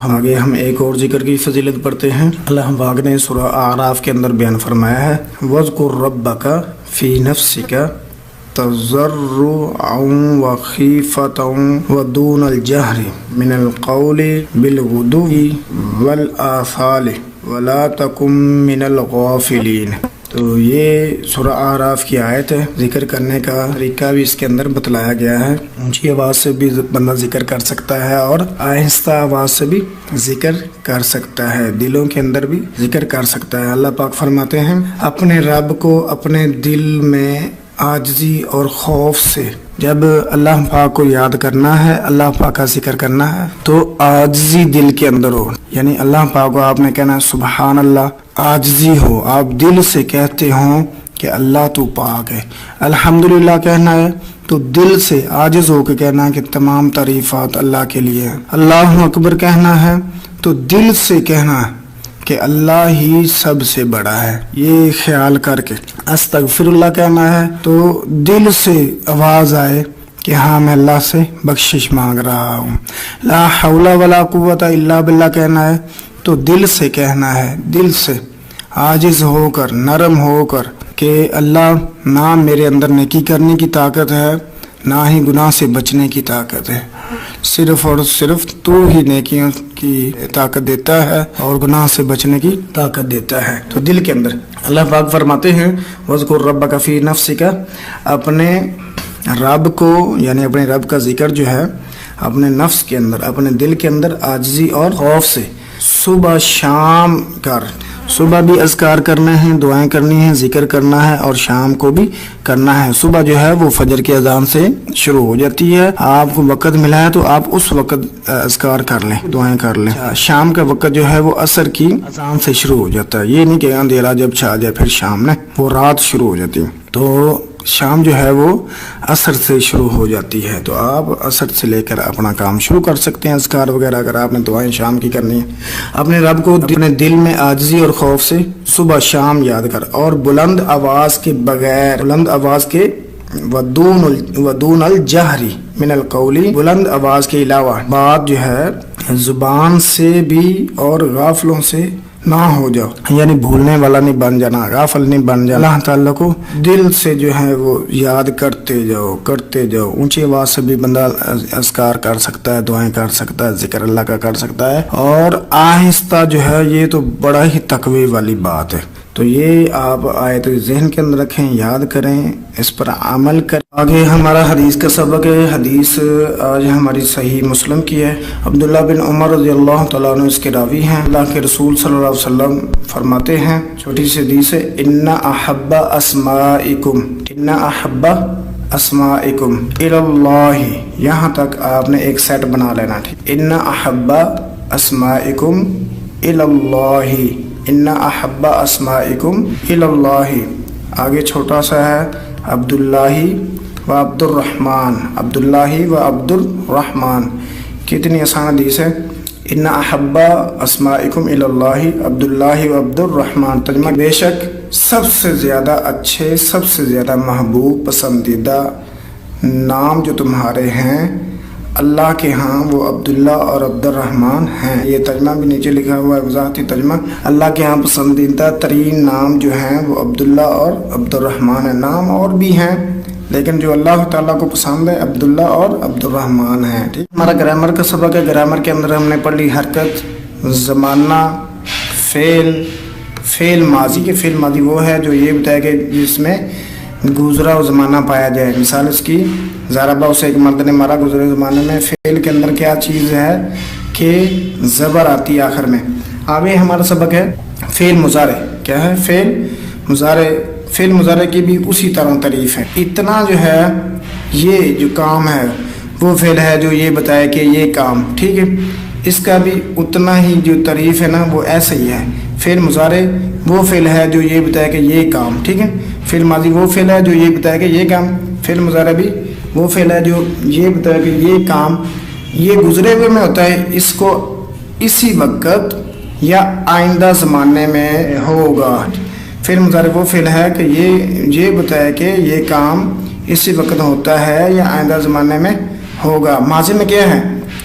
آگے ہم ایک اور ذکر کی فضیلت پڑھتے ہیں۔ اللہ پاک نے سورہ اعراف کے اندر بیان فرمایا ہے وَاذْكُرْ رَبَّكَ فِي نَفْسِكَ تَضَرُّعًا وَخِيفَةً وَدُونَ الْجَهْرِ مِنَ الْقَوْلِ بِالْغُدُوِّ وَالْآصَالِ وَلَا تَكُن مِّنَ الْغَافِلِينَ۔ تو یہ سورہ اعراف کی آیت ہے۔ ذکر کرنے کا طریقہ بھی اس کے اندر بتلایا گیا ہے۔ اونچی آواز سے بھی بندہ ذکر کر سکتا ہے اور آہستہ آواز سے بھی ذکر کر سکتا ہے، دلوں کے اندر بھی ذکر کر سکتا ہے۔ اللہ پاک فرماتے ہیں اپنے رب کو اپنے دل میں عاجزی اور خوف سے، جب اللہ پاک کو یاد کرنا ہے، اللہ پاک کا ذکر کرنا ہے تو عاجزی دل کے اندر ہو، یعنی اللہ پاک کو آپ نے کہنا ہے سبحان اللہ، عاجزی ہو، آپ دل سے کہتے ہوں کہ اللہ تو پاک ہے۔ الحمدللہ کہنا ہے تو دل سے عاجز ہو کے کہنا ہے کہ تمام تعریفات اللہ کے لیے ہیں۔ اللہ اکبر کہنا ہے تو دل سے کہنا ہے کہ اللہ ہی سب سے بڑا ہے، یہ خیال کر کے۔ استغفر اللہ کہنا ہے تو دل سے آواز آئے کہ ہاں میں اللہ سے بخشش مانگ رہا ہوں۔ لا حول ولا قوت الا باللہ کہنا ہے تو دل سے کہنا ہے، دل سے عاجز ہو کر، نرم ہو کر کہ اللہ نہ میرے اندر نیکی کرنے کی طاقت ہے، نہ ہی گناہ سے بچنے کی طاقت ہے، صرف اور صرف تو ہی نیکیوں کی طاقت دیتا ہے اور گناہ سے بچنے کی طاقت دیتا ہے۔ تو دل کے اندر اللہ پاک فرماتے ہیں وَاذْكُرْ رَبَّكَ فِي نَفْسِكَ، اپنے رب کو یعنی اپنے رب کا ذکر جو ہے اپنے نفس کے اندر، اپنے دل کے اندر عاجزی اور خوف سے صبح شام کر۔ صبح بھی اذکار کرنے ہیں، دعائیں کرنی ہیں، ذکر کرنا ہے اور شام کو بھی کرنا ہے۔ صبح جو ہے وہ فجر کی اذان سے شروع ہو جاتی ہے، آپ کو وقت ملا ہے تو آپ اس وقت اذکار کر لیں، دعائیں کر لیں۔ شام کا وقت جو ہے وہ عصر کی اذان سے شروع ہو جاتا ہے، یہ نہیں کہ اندھیرا جب چھا جائے پھر شام نے، وہ رات شروع ہو جاتی ہے۔ تو شام جو ہے وہ عصر سے شروع ہو جاتی ہے، تو آپ عصر سے لے کر اپنا کام شروع کر سکتے ہیں، اذکار وغیرہ اگر آپ نے دعائیں شام کی کرنی ہیں۔ اپنے رب کو اپنے دل میں عاجزی اور خوف سے صبح شام یاد کر، اور بلند آواز کے بغیر، بلند آواز کے ودون الجہری من القولی، بلند آواز کے علاوہ بات جو ہے زبان سے بھی اور غافلوں سے نہ ہو جاؤ، یعنی بھولنے والا نہیں بن جانا، غافل نہیں بن جانا۔ اللہ تعالیٰ کو دل سے جو ہے وہ یاد کرتے جاؤ کرتے جاؤ۔ اونچی آواز سے بھی بندہ اذکار کر سکتا ہے، دعائیں کر سکتا ہے، ذکر اللہ کا کر سکتا ہے، اور آہستہ جو ہے یہ تو بڑا ہی تقوی والی بات ہے۔ تو یہ آپ آیت ذہن کے اندر رکھیں، یاد کریں، اس پر عمل کریں۔ آگے ہمارا حدیث کا سبق ہے۔ حدیث آج ہماری صحیح مسلم کی ہے۔ عبداللہ بن عمر رضی اللہ تعالیٰ عنہ اس کے راوی ہیں۔ اللہ کے رسول صلی اللہ علیہ وسلم فرماتے ہیں، چھوٹی سی حدیث ہے، ان احب اسمائکم اللہ، یہاں تک آپ نے ایک سیٹ بنا لینا تھی۔ ان احب اسمائکم اللہ، ان احب اسمائکم اللہ۔ آگے چھوٹا سا ہے عبداللہ و عبد الرحمن، عبداللہ و عبد الرحمن۔ کتنی آسان حدیث ہے، ان احب اسمائکم اللہ عبداللہ و عبد الرحمن۔ ترجمہ، بے شک سب سے زیادہ اچھے، سب سے زیادہ محبوب، پسندیدہ نام جو تمہارے ہیں اللہ کے ہاں وہ عبداللہ اور عبد الرحمن ہیں۔ یہ ترجمہ بھی نیچے لکھا ہوا ہے، وضاحتی ترجمہ۔ اللہ کے ہاں پسندیدہ ترین نام جو ہیں وہ عبداللہ اور عبد الرحمن ہیں۔ نام اور بھی ہیں لیکن جو اللہ تعالیٰ کو پسند ہے عبداللہ اور عبد الرحمن ہیں۔ ٹھیک، ہمارا گرامر کا سبق ہے۔ گرامر کے اندر ہم نے پڑھ لی حرکت، زمانہ، فعل ماضی کے فعل ماضی وہ ہے جو یہ بتایا کہ جس میں گزرا و زمانہ پایا جائے۔ مثال اس کی، ضربہ اسے ایک مرد نے مارا، گزرے زمانے میں فعل کے اندر کیا چیز ہے کہ زبر آتی ہے آخر میں۔ آگے ہمارا سبق ہے فعل مضارع۔ کیا ہے؟ فعل مضارع۔ فعل مضارع کی بھی اسی طرح تعریف ہے۔ اتنا جو ہے یہ جو کام ہے وہ فعل ہے جو یہ بتایا کہ یہ کام، ٹھیک ہے، اس کا بھی اتنا ہی جو تعریف ہے نا وہ ایسا ہی ہے۔ فعل مضارع وہ فعل ہے جو یہ بتایا کہ یہ کام، ٹھیک ہے۔ فعل ماضی وہ فعل ہے جو یہ بتایا کہ یہ کام۔ فعل مضارع بھی وہ فعل ہے جو یہ بتایا کہ یہ کام یہ گزرے ہوئے میں ہوتا ہے، اس کو اسی وقت یا آئندہ زمانے میں ہوگا۔ فعل مضارع وہ فعل ہے کہ یہ بتایا کہ یہ کام اسی وقت ہوتا ہے یا آئندہ زمانے میں ہوگا۔ ماضی میں کیا ہے؟